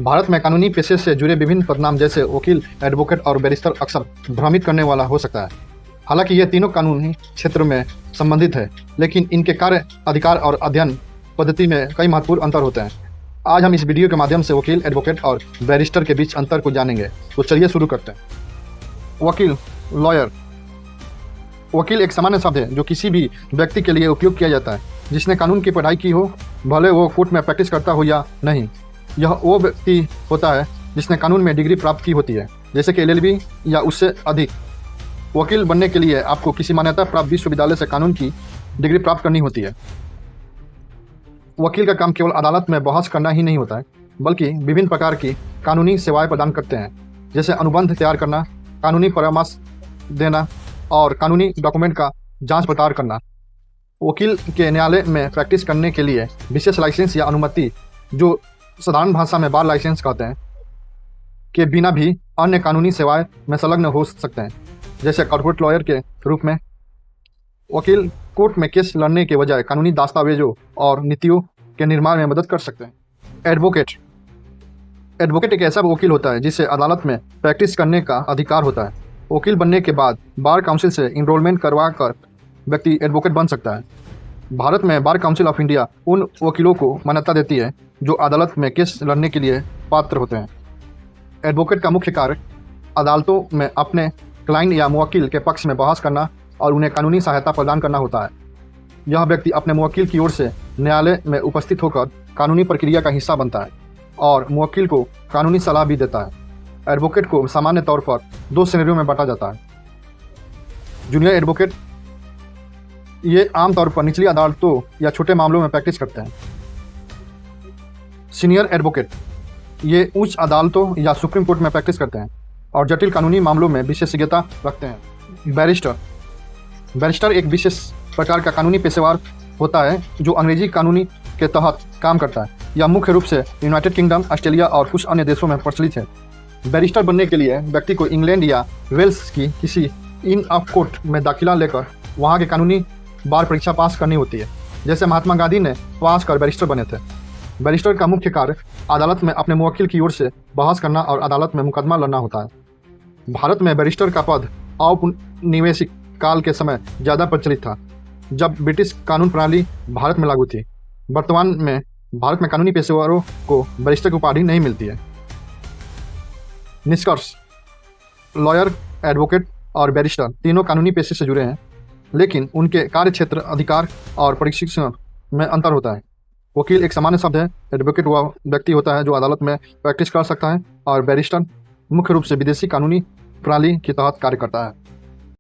भारत में कानूनी पेशे से जुड़े विभिन्न पदनाम जैसे वकील, एडवोकेट और बैरिस्टर अक्सर भ्रमित करने वाला हो सकता है। हालांकि ये तीनों कानूनी क्षेत्र में संबंधित है, लेकिन इनके कार्य, अधिकार और अध्ययन पद्धति में कई महत्वपूर्ण अंतर होते हैं। आज हम इस वीडियो के माध्यम से वकील, एडवोकेट और बैरिस्टर के बीच अंतर को जानेंगे। तो चलिए शुरू करते हैं। वकील, लॉयर। वकील एक सामान्य शब्द है जो किसी भी व्यक्ति के लिए उपयोग किया जाता है जिसने कानून की पढ़ाई की हो, भले वो कोर्ट में प्रैक्टिस करता हो या नहीं। यह वो व्यक्ति होता है जिसने कानून में डिग्री प्राप्त की होती है, जैसे कि LLB या उससे अधिक। वकील बनने के लिए आपको किसी मान्यता प्राप्त विश्वविद्यालय से कानून की डिग्री प्राप्त करनी होती है। वकील का काम केवल अदालत में बहस करना ही नहीं होता है, बल्कि विभिन्न प्रकार की कानूनी सेवाएं प्रदान करते हैं, जैसे अनुबंध तैयार करना, कानूनी परामर्श देना और कानूनी डॉक्यूमेंट का जांच पड़ताल करना। वकील के न्यायालय में प्रैक्टिस करने के लिए विशेष लाइसेंस या अनुमति, जो साधारण भाषा में बार लाइसेंस कहते हैं, के बिना भी अन्य कानूनी सेवाएं में संलग्न हो सकते हैं, जैसे कॉर्पोरेट लॉयर के रूप में। वकील कोर्ट में केस लड़ने के बजाय कानूनी दस्तावेजों और नीतियों के निर्माण में मदद कर सकते हैं। एडवोकेट एक ऐसा वकील होता है जिसे अदालत में प्रैक्टिस करने का अधिकार होता है। वकील बनने के बाद बार काउंसिल से इनरोलमेंट करवा कर व्यक्ति एडवोकेट बन सकता है। भारत में बार काउंसिल ऑफ इंडिया उन वकीलों को मान्यता देती है जो अदालत में केस लड़ने के लिए पात्र होते हैं। एडवोकेट का मुख्य कार्य अदालतों में अपने क्लाइंट या मुवक्किल के पक्ष में बहस करना और उन्हें कानूनी सहायता प्रदान करना होता है। यह व्यक्ति अपने मुवक्किल की ओर से न्यायालय में उपस्थित होकर कानूनी प्रक्रिया का हिस्सा बनता है और मुवक्किल को कानूनी सलाह भी देता है। एडवोकेट को सामान्य तौर पर दो श्रेणियों में बांटा जाता है। जूनियर एडवोकेट, ये आमतौर पर निचली अदालतों या छोटे मामलों में प्रैक्टिस करते हैं। सीनियर एडवोकेट, ये उच्च अदालतों या सुप्रीम कोर्ट में प्रैक्टिस करते हैं और जटिल कानूनी मामलों में विशेषज्ञता रखते हैं। बैरिस्टर एक विशेष प्रकार का कानूनी पेशेवर होता है जो अंग्रेजी कानूनी के तहत काम करता है। यह मुख्य रूप से यूनाइटेड किंगडम, ऑस्ट्रेलिया और कुछ अन्य देशों में प्रचलित है। बैरिस्टर बनने के लिए व्यक्ति को इंग्लैंड या वेल्स की किसी इन ऑफ कोर्ट में दाखिला लेकर वहाँ के कानूनी बार परीक्षा पास करनी होती है, जैसे महात्मा गांधी ने पास कर बैरिस्टर बने थे। बैरिस्टर का मुख्य कार्य अदालत में अपने मुवक्किल की ओर से बहस करना और अदालत में मुकदमा लड़ना होता है। भारत में बैरिस्टर का पद औपनिवेशिक काल के समय ज़्यादा प्रचलित था, जब ब्रिटिश कानून प्रणाली भारत में लागू थी। वर्तमान में भारत में कानूनी पेशेवरों को बैरिस्टर की उपाधि नहीं मिलती है। निष्कर्ष, लॉयर, एडवोकेट और बैरिस्टर तीनों कानूनी पेशे से जुड़े हैं, लेकिन उनके कार्य क्षेत्र, अधिकार और प्रशिक्षण में अंतर होता है। वकील एक सामान्य शब्द है, एडवोकेट वह व्यक्ति होता है जो अदालत में प्रैक्टिस कर सकता है, और बैरिस्टर मुख्य रूप से विदेशी कानूनी प्रणाली के तहत कार्य करता है।